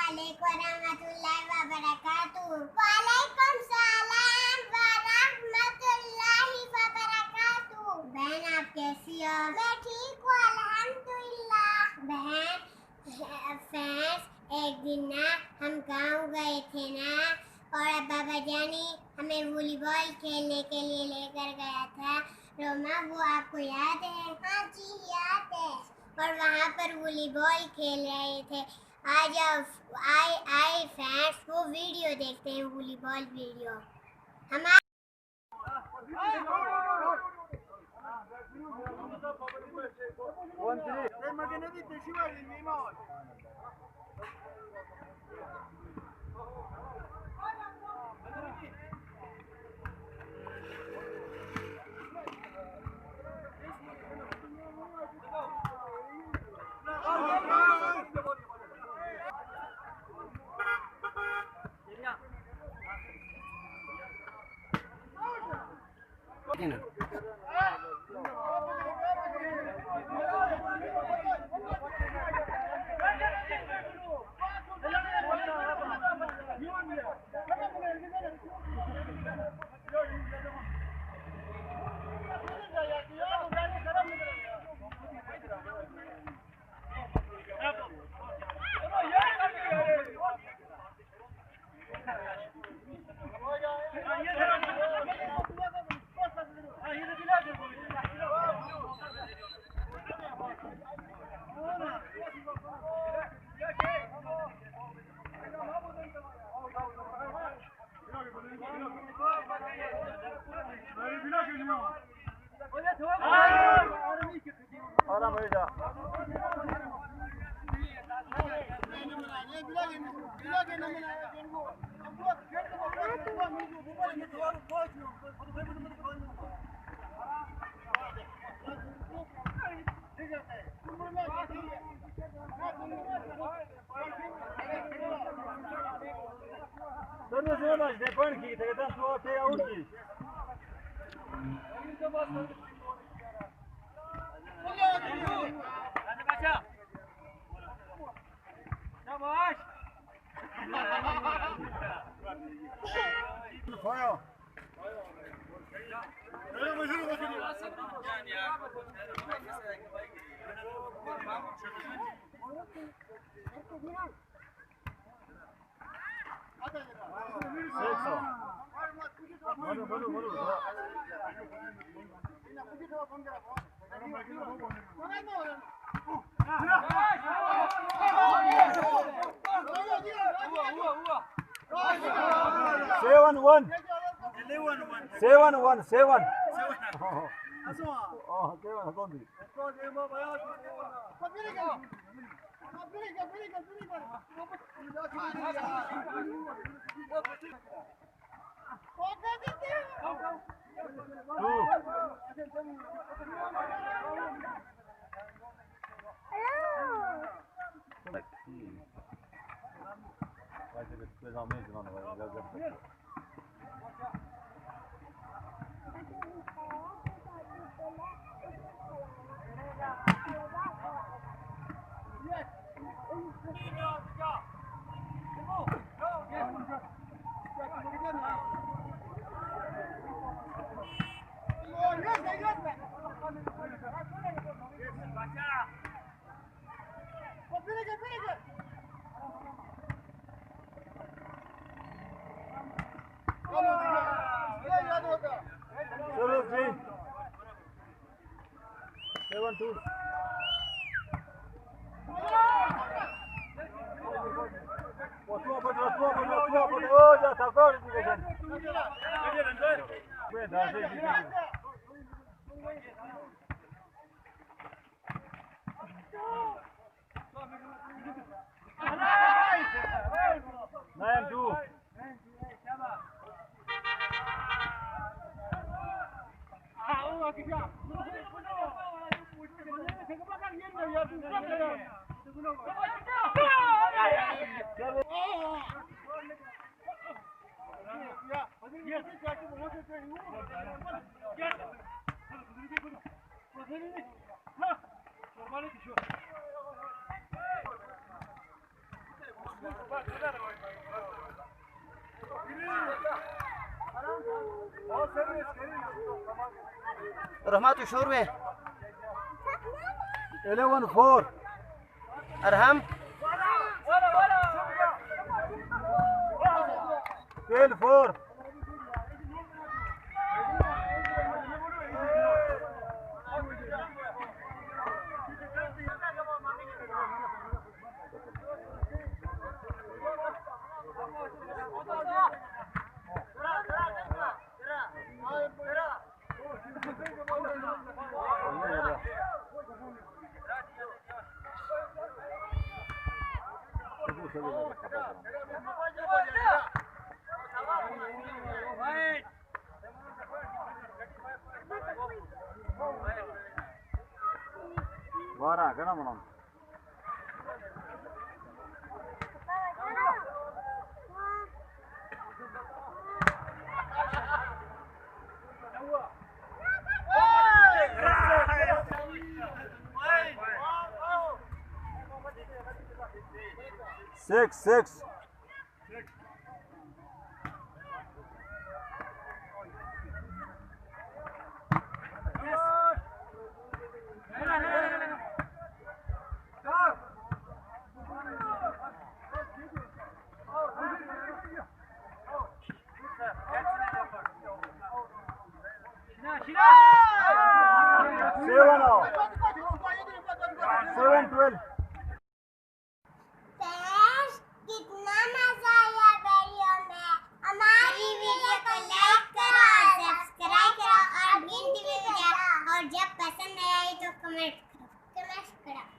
علیکم ورحمۃ اللہ وبرکاتہ. وعلیکم السلام ورحمۃ اللہ وبرکاتہ. بہن آپ کیسی ہو؟ میں ٹھیک ہوں الحمدللہ. بہن فینس ایک دن نا ہم گاؤں گئے تھے نا اور بابا جانی ہمیں والی بال کھیلنے کے لیے لے کر گیا تھا. روما وہ آپ کو یاد ہے؟ ہاں جی یاد ہے. اور وہاں پر والی بال کھیل رہے تھے. آج آئے فرینڈس وہ ویڈیو دیکھتے ہیں, والی بال ویڈیو. ہمارے Seven. رحمة شور में 11-4 أرهم كيل 4 Vara, kena mana? Six.